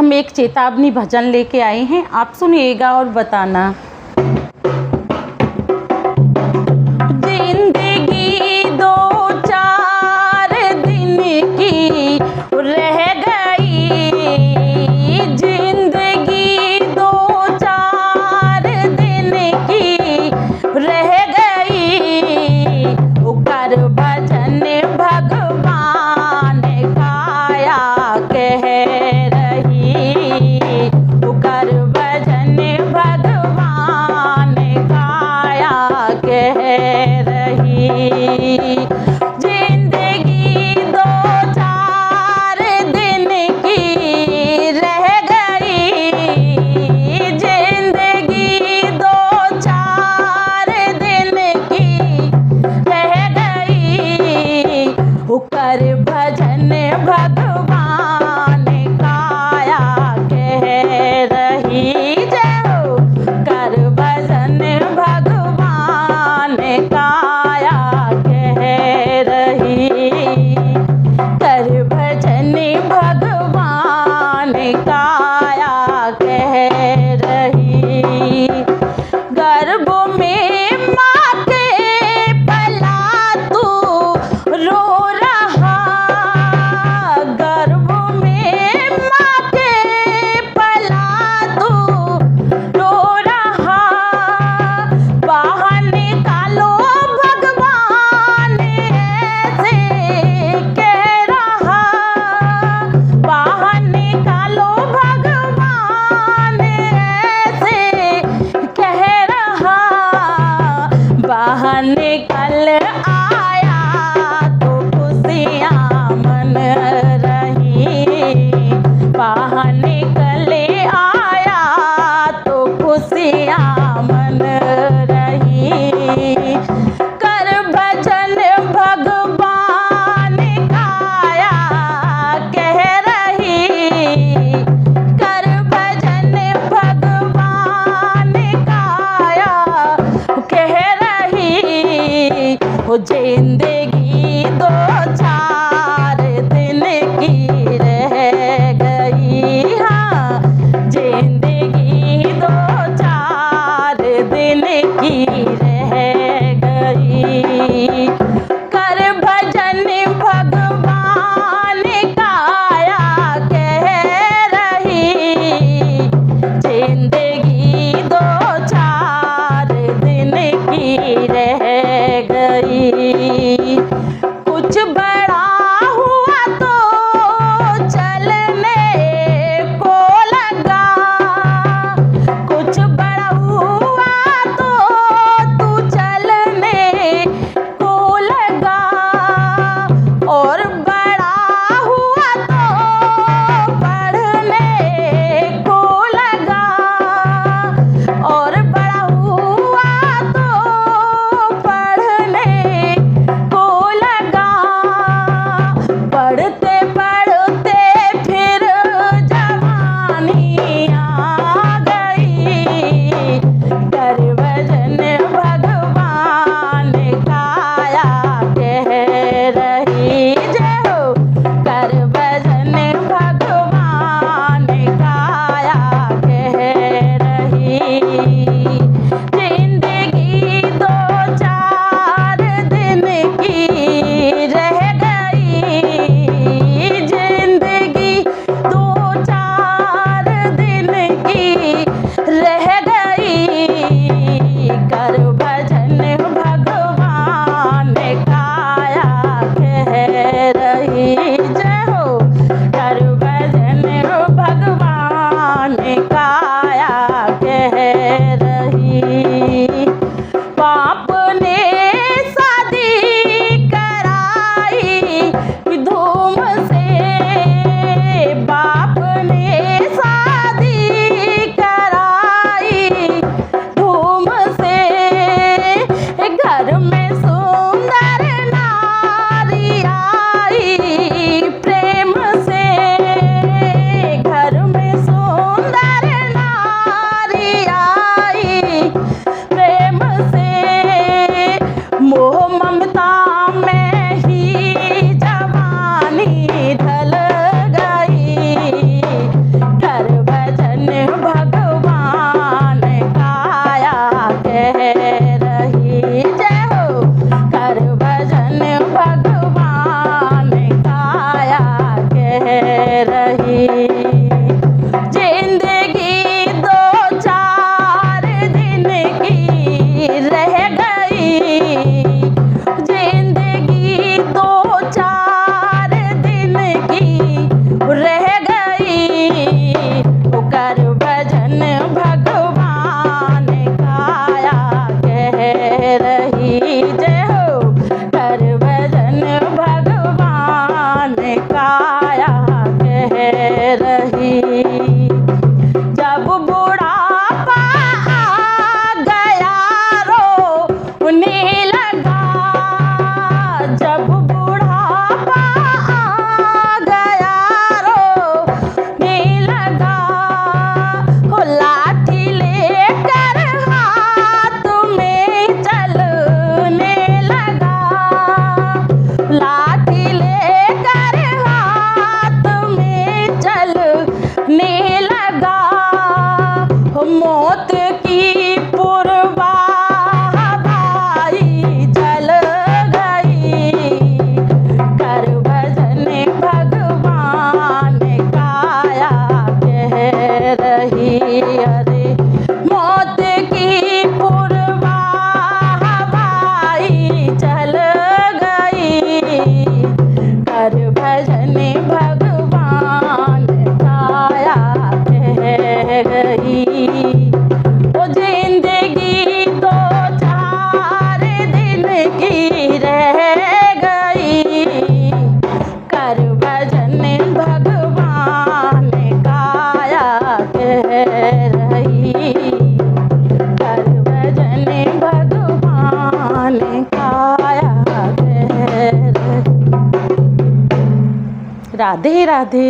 हम एक चेतावनी भजन लेके आए हैं, आप सुनिएगा और बताना। जिंदगी दो चार दिन की रह गई, जिंदगी दो चार दिन की रह गई, कर भजन भगवान काया कह रही, कर भजन भगवान काया कह रही। जिंदगी दो चार दिन की रह गई, जिंदगी दो चार दिन की रह गई, कर भजन भगवान काया कह रही। जय हो, कर भजन भगवान काया कह रही, कर भजन भगवान काया कह रही। गर्भ में माँ के पला तू रो रहा, गर्भ में माँ के पला तू रो रहा, बाहर निकालो भगवान ऐसे कह रहा, बाहर निकालो भगवान ऐसे कह रहा, बाहर निकल आया तो खुशियाँ मन रही, बाहर निकल आया तो खुशियाँ मन रही। कर भजन भगवान काया कह रही, कर भजन भगवान काया कह रही। वो जिंदगी दो चार दिन की रह गई, हाँ की पूर्वा हवाई चल गई, कर भजन भगवान काया कह रही। अरे मौत की पूर्वा हवाई चल गई, कर भजन भगवान काया कह गई। ओ जिंदगी दो चार दिन की रह गई, कर भजन भगवान काया कह रही, कर भजन भगवान काया कह रही। राधे राधे।